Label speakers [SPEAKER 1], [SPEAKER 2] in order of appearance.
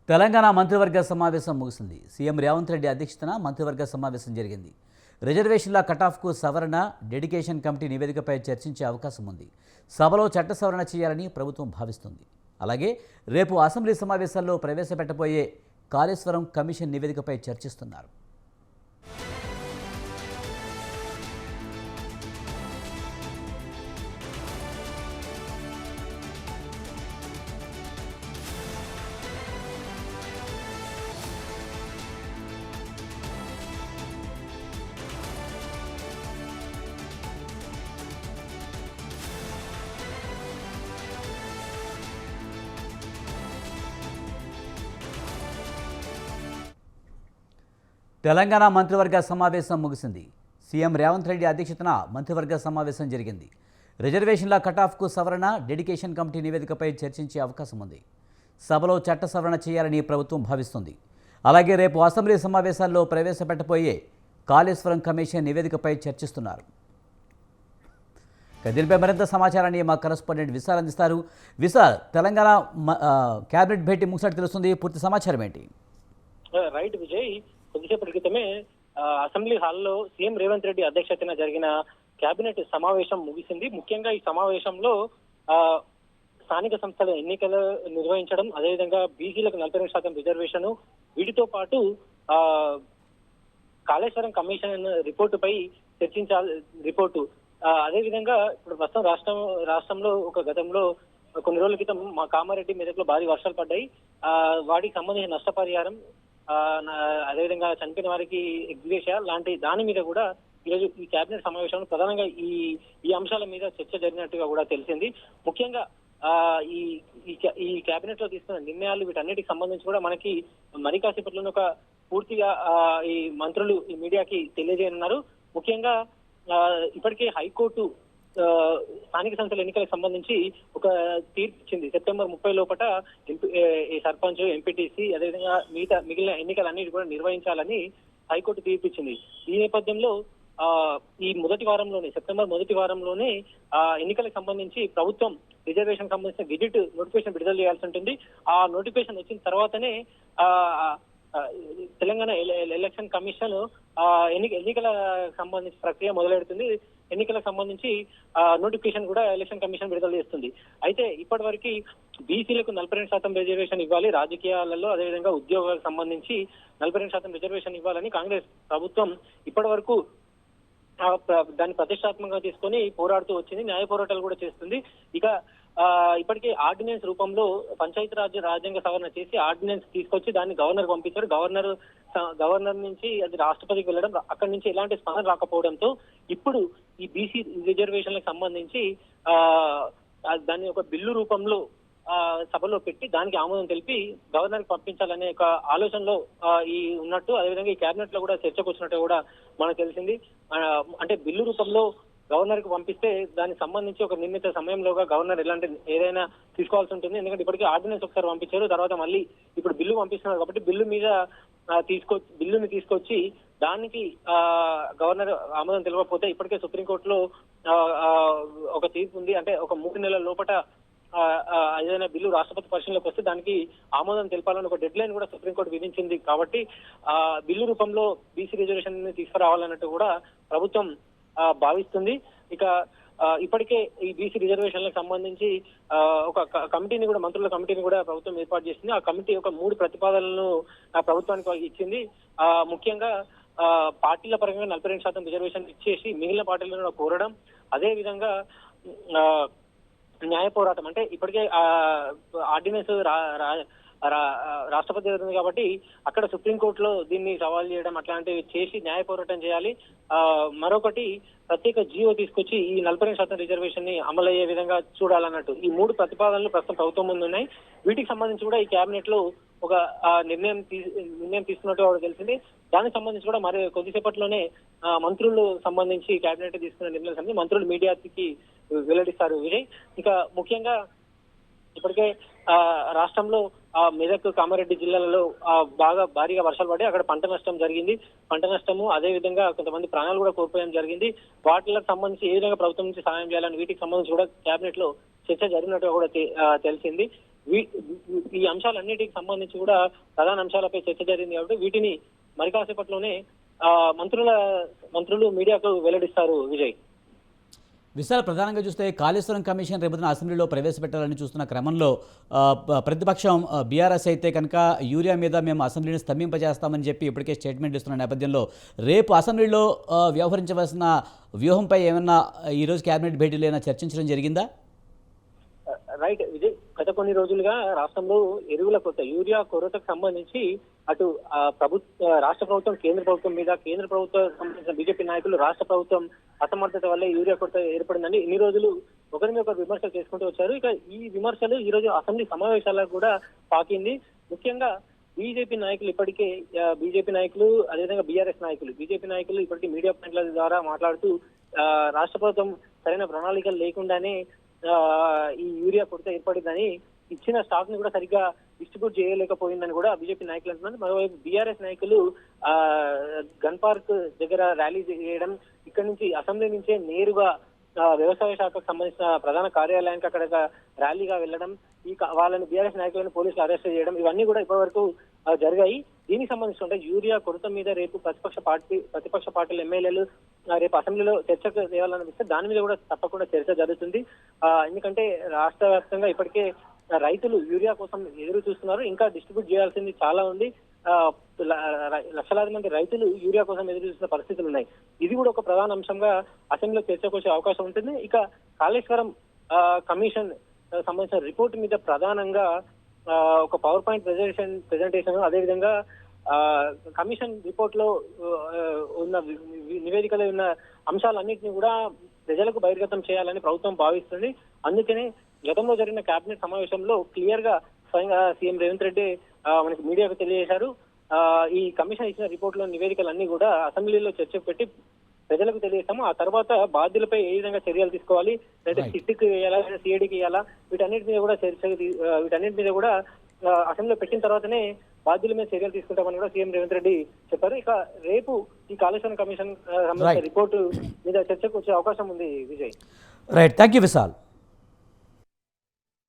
[SPEAKER 1] తెలంగాణ మంత్రివర్గ సమావేశం ముగిసింది. సీఎం రేవంత్ రెడ్డి అధ్యక్షతన మంత్రివర్గ సమావేశం జరిగింది. రిజర్వేషన్ల కటాఫ్కు సవరణ, డెడికేషన్ కమిటీ నివేదికపై చర్చించే అవకాశం ఉంది. సభలో చట్ట సవరణ చేయాలని ప్రభుత్వం భావిస్తుంది. అలాగే రేపు అసెంబ్లీ సమావేశాల్లో ప్రవేశపెట్టబోయే కాళేశ్వరం కమిషన్ నివేదికపై చర్చిస్తున్నారు. తెలంగాణ మంత్రివర్గ సమావేశం ముగిసింది. సీఎం రేవంత్ రెడ్డి అధ్యక్షతన మంత్రివర్గ సమావేశం జరిగింది. రిజర్వేషన్ల కటాఫ్కు సవరణ, డెడికేషన్ కమిటీ నివేదికపై చర్చించే అవకాశం ఉంది. సభలో చట్ట సవరణ చేయాలని ప్రభుత్వం భావిస్తుంది. అలాగే రేపు అసెంబ్లీ సమావేశాల్లో ప్రవేశపెట్టబోయే కాళేశ్వరం కమిషన్ నివేదికపై చర్చిస్తున్నారు. దీనిపై మరింత సమాచారాన్ని మా కరెస్పాండెంట్ విశాల్ అందిస్తారు. విశాల్, తెలంగాణ క్యాబినెట్ భేటీ ముగిసినట్టు తెలుస్తుంది. పూర్తి సమాచారం ఏంటి?
[SPEAKER 2] రైట్ విజయ్, కొద్దిసేపటి క్రితమే అసెంబ్లీ హాల్లో సీఎం రేవంత్ రెడ్డి అధ్యక్షతన జరిగిన కేబినెట్ సమావేశం ముగిసింది. ముఖ్యంగా ఈ సమావేశంలో స్థానిక సంస్థల ఎన్నికలు నిర్వహించడం, అదేవిధంగా బీసీలకు 42% రిజర్వేషన్, వీటితో పాటు కాళేశ్వరం కమిషన్ రిపోర్టుపై చర్చించాలి. అదేవిధంగా ఇప్పుడు ప్రస్తుతం రాష్ట్రంలో గతంలో కొన్ని రోజుల క్రితం మా కామారెడ్డి మెదక్లో భారీ వర్షాలు పడ్డాయి. వాటికి సంబంధించిన నష్టపరిహారం, అదేవిధంగా చనిపోయిన వారికి ఎగ్జిబిషన్ లాంటి దాని మీద కూడా ఈరోజు ఈ కేబినెట్ సమావేశంలో ప్రధానంగా ఈ అంశాల మీద చర్చ జరిగినట్టుగా కూడా తెలిసింది. ముఖ్యంగా ఈ కేబినెట్ లో తీసుకున్న నిర్ణయాలు వీటన్నిటికి సంబంధించి కూడా మనకి మరి కాసేపట్లోనే ఒక పూర్తిగా ఈ మంత్రులు ఈ మీడియాకి తెలియజేయనున్నారు. ముఖ్యంగా ఇప్పటికే హైకోర్టు స్థానిక సంస్థల ఎన్నికలకు సంబంధించి ఒక తీర్పు ఇచ్చింది. సెప్టెంబర్ 30 లోపల ఈ సర్పంచ్, ఎంపీటీసీ, అదేవిధంగా మిగిలిన ఎన్నికలన్నిటి కూడా నిర్వహించాలని హైకోర్టు తీర్పు ఇచ్చింది. ఈ నేపథ్యంలో ఈ సెప్టెంబర్ మొదటి వారంలోనే ఎన్నికలకు సంబంధించి ప్రభుత్వం రిజర్వేషన్ సంబంధించిన గెజిట్ నోటిఫికేషన్ విడుదల చేయాల్సి ఉంటుంది. ఆ నోటిఫికేషన్ వచ్చిన తర్వాతనే తెలంగాణ ఎలక్షన్ కమిషన్ ఎన్నికల సంబంధించి ప్రక్రియ మొదలెడుతుంది. ఎన్నికలకు సంబంధించి నోటిఫికేషన్ కూడా ఎలక్షన్ కమిషన్ విడుదల చేస్తుంది. అయితే ఇప్పటి వరకు బీసీలకు 42% రిజర్వేషన్ ఇవ్వాలి, రాజకీయాలలో అదేవిధంగా ఉద్యోగాలకు సంబంధించి 42% రిజర్వేషన్ ఇవ్వాలని కాంగ్రెస్ ప్రభుత్వం ఇప్పటి వరకు దాన్ని ప్రతిష్టాత్మకంగా తీసుకొని పోరాడుతూ వచ్చింది. న్యాయ పోరాటాలు కూడా చేస్తుంది. ఇక ఇప్పటికే ఆర్డినెన్స్ రూపంలో పంచాయతీరాజ్ రాజ్యాంగ సవరణ చేసి ఆర్డినెన్స్ తీసుకొచ్చి దాన్ని గవర్నర్ పంపించారు. గవర్నర్ నుంచి అది రాష్ట్రపతికి వెళ్ళడం, అక్కడి నుంచి ఎలాంటి స్పందన రాకపోవడంతో ఇప్పుడు ఈ బీసీ రిజర్వేషన్లకు సంబంధించి దాన్ని ఒక బిల్లు రూపంలో సభలో పెట్టి దానికి ఆమోదం తెలిపి గవర్నర్ కి పంపించాలనే ఒక ఆలోచనలో ఉన్నట్టు, అదేవిధంగా ఈ కేబినెట్ లో కూడా చర్చకు వచ్చినట్టు కూడా మనకు తెలిసింది. అంటే బిల్లు రూపంలో గవర్నర్ కి పంపిస్తే దానికి సంబంధించి ఒక నిర్ణీత సమయంలోగా గవర్నర్ ఏదైనా తీసుకోవాల్సి ఉంటుంది. ఎందుకంటే ఇప్పటికీ ఆర్డినెన్స్ ఒకసారి పంపించారు, తర్వాత మళ్ళీ ఇప్పుడు బిల్లు పంపిస్తున్నారు కాబట్టి బిల్లుని తీసుకొచ్చి దానికి గవర్నర్ ఆమోదం తెలియకపోతే ఇప్పటికే సుప్రీంకోర్టులో ఒక తీర్పు ఉంది. అంటే ఒక 3 నెలల లోపల ఏదైనా బిల్లు రాష్ట్రపతి పరిశీలనలోకి వస్తే దానికి ఆమోదం తెలపాలని ఒక డెడ్ లైన్ కూడా సుప్రీంకోర్టు విధించింది. కాబట్టి బిల్లు రూపంలో బీసీ రిజర్వేషన్ తీసుకురావాలన్నట్టు కూడా ప్రభుత్వం భావిస్తుంది. ఇక ఇప్పటికే ఈ బీసీ రిజర్వేషన్లకు సంబంధించి ఒక మంత్రుల కమిటీని కూడా ప్రభుత్వం ఏర్పాటు చేసింది. ఆ కమిటీ ఒక 3 ప్రతిపాదనలను ప్రభుత్వానికి ఇచ్చింది. ముఖ్యంగా పార్టీల పరంగా 42% రిజర్వేషన్ ఇచ్చేసి మిగిలిన పార్టీలను కోరడం, అదే విధంగా న్యాయ పోరాటం, అంటే ఇప్పటికే ఆర్డినెన్స్ రాష్ట్రపతి ఉంది కాబట్టి అక్కడ సుప్రీంకోర్టులో దీన్ని సవాల్ చేయడం అట్లాంటివి చేసి న్యాయ పోరాటం చేయాలి. మరొకటి ప్రత్యేక జియో తీసుకొచ్చి ఈ 42% రిజర్వేషన్ ని అమలయ్యే విధంగా చూడాలన్నట్టు ఈ 3 ప్రతిపాదనలు ప్రస్తుతం ప్రభుత్వం ముందు ఉన్నాయి. వీటికి సంబంధించి కూడా ఈ కేబినెట్ లో ఒక నిర్ణయం తీసుకున్నట్టు కూడా తెలిసింది. దానికి సంబంధించి కూడా మరి కొద్దిసేపట్లోనే మంత్రులు సంబంధించి కేబినెట్ తీసుకున్న నిర్ణయం సంబంధించి మంత్రులు మీడియాకి వెల్లడిస్తారు విజయ్. ఇక ముఖ్యంగా ఇప్పటికే రాష్ట్రంలో మెదక్, కామారెడ్డి జిల్లాలలో భారీగా వర్షాలు పడి అక్కడ పంట నష్టం జరిగింది. పంట నష్టము, అదే విధంగా కొంతమంది ప్రాణాలు కూడా కోల్పోవడం జరిగింది. వాటికి సంబంధించి ఏ విధంగా ప్రభుత్వం నుంచి సహాయం చేయాలని వీటికి సంబంధించి కూడా కేబినెట్ లో చర్చ జరిగినట్టుగా కూడా తెలిసింది. ఈ అంశాలన్నిటికి సంబంధించి కూడా ప్రధాన అంశాలపై చర్చ జరిగింది కాబట్టి వీటిని మరి కాసేపట్లోనే మంత్రులు మీడియాకు వెల్లడిస్తారు విజయ్.
[SPEAKER 1] విశాల్, ప్రధానంగా చూస్తే కాళేశ్వరం కమిషన్ రేపొద్దున అసెంబ్లీలో ప్రవేశపెట్టాలని చూస్తున్న క్రమంలో ప్రతిపక్షం బీఆర్ఎస్ అయితే కనుక యూరియా మీద మేము అసెంబ్లీని స్తంభింపజేస్తామని చెప్పి ఇప్పటికే స్టేట్మెంట్ ఇస్తున్న నేపథ్యంలో రేపు అసెంబ్లీలో వ్యవహరించవలసిన వ్యూహంపై ఏమన్నా ఈరోజు కేబినెట్ భేటీలో ఏమైనా చర్చించడం జరిగిందా?
[SPEAKER 2] రైట్ విజయ్, గత కొన్ని రోజులుగా రాష్ట్రంలో ఎరువుల కొరత, యూరియా కొరతకు సంబంధించి అటు రాష్ట్ర ప్రభుత్వం కేంద్ర ప్రభుత్వం మీద, కేంద్ర ప్రభుత్వం సంబంధించిన బీజేపీ నాయకులు రాష్ట్ర ప్రభుత్వం అసమర్థత వల్లే యూరియా కొరత ఏర్పడిందని ఇన్ని రోజులు ఒకరిని ఒకరు విమర్శలు చేసుకుంటూ వచ్చారు. ఇక ఈ విమర్శలు ఈ రోజు అసెంబ్లీ సమావేశాలకు కూడా పాకింది. ముఖ్యంగా బీజేపీ నాయకులు ఇప్పటికే అదేవిధంగా బీఆర్ఎస్ నాయకులు, బీజేపీ నాయకులు ఇప్పటికీ మీడియా పాయింట్ల ద్వారా మాట్లాడుతూ రాష్ట్ర ప్రభుత్వం సరైన ప్రణాళికలు లేకుండానే ఈ యూరియా కొరత ఏర్పడిందని, ఇచ్చిన స్టాక్ ని కూడా సరిగ్గా డిస్ట్రిబ్యూట్ చేయలేకపోయిందని కూడా బీజేపీ నాయకులు అంటున్నారు. మరోవైపు బీఆర్ఎస్ నాయకులు గన్ పార్క్ దగ్గర ర్యాలీ చేయడం, ఇక్కడ నుంచి అసెంబ్లీ నుంచే నేరుగా వ్యవసాయ శాఖకు సంబంధించిన ప్రధాన కార్యాలయానికి అక్కడ ర్యాలీగా వెళ్లడం, వాళ్ళని బీఆర్ఎస్ నాయకులను పోలీసులు అరెస్ట్ చేయడం, ఇవన్నీ కూడా ఇప్పటివరకు జరిగాయి. దీనికి సంబంధించి యూరియా కొరత మీద రేపు ప్రతిపక్ష పార్టీల ఎమ్మెల్యేలు రేపు అసెంబ్లీలో చర్చకు తేవాలనిపిస్తే దాని మీద కూడా తప్పకుండా చర్చ జరుగుతుంది. ఎందుకంటే రాష్ట్ర వ్యాప్తంగా ఇప్పటికే రైతులు యూరియా కోసం ఎదురు చూస్తున్నారు. ఇంకా డిస్ట్రిబ్యూట్ చేయాల్సింది చాలా ఉంది. లక్షలాది మంది రైతులు యూరియా కోసం ఎదురు చూస్తున్న పరిస్థితులు ఉన్నాయి. ఇది కూడా ఒక ప్రధాన అంశంగా అసెంబ్లీలో చర్చకు వచ్చే అవకాశం ఉంటుంది. ఇక కాళేశ్వరం కమిషన్ సంబంధించిన రిపోర్ట్ మీద ప్రధానంగా ఒక పవర్ పాయింట్ ప్రెజెంటేషన్, అదేవిధంగా కమిషన్ రిపోర్ట్ లో ఉన్న నివేదికలో ఉన్న అంశాలన్నింటినీ కూడా ప్రజలకు బహిర్గతం చేయాలని ప్రభుత్వం భావిస్తుంది. అందుకనే గతంలో జరిగిన కేబినెట్ సమావేశంలో క్లియర్ గా స్వయంగా సీఎం రేవంత్ రెడ్డి మనకి మీడియాకు తెలియజేశారు. ఈ కమిషన్ ఇచ్చిన రిపోర్ట్ లో నివేదికలన్నీ కూడా అసెంబ్లీలో చర్చకు పెట్టి ప్రజలకు తెలియజేస్తాము. ఆ తర్వాత బాధ్యులపై ఏ విధంగా చర్యలు తీసుకోవాలి, లేదా సిట్కి వేయాలా, లేదా సిఐడికి వేయాలా, వీటన్నిటి మీద కూడా అసెంబ్లీలో పెట్టిన తర్వాతనే బాధ్యుల మీద చర్యలు తీసుకుంటామని కూడా సీఎం రేవంత్ రెడ్డి చెప్పారు. ఇక రేపు ఈ కాళేశ్వరం కమిషన్ సంబంధించిన రిపోర్టు మీద చర్చకు వచ్చే అవకాశం ఉంది Vijay.
[SPEAKER 1] Right, thank you Vishal.